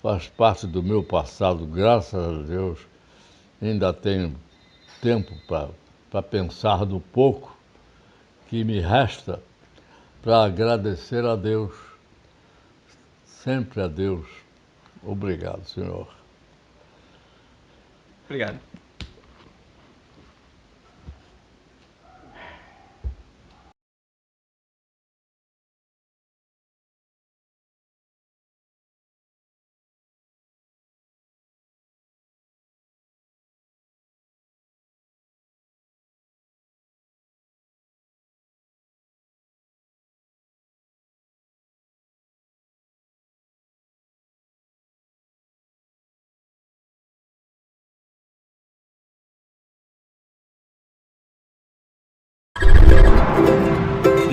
Faz parte do meu passado, graças a Deus. Ainda tenho tempo para pensar no pouco que me resta para agradecer a Deus, sempre a Deus. Obrigado, Senhor. Obrigado.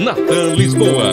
Natan Lisboa.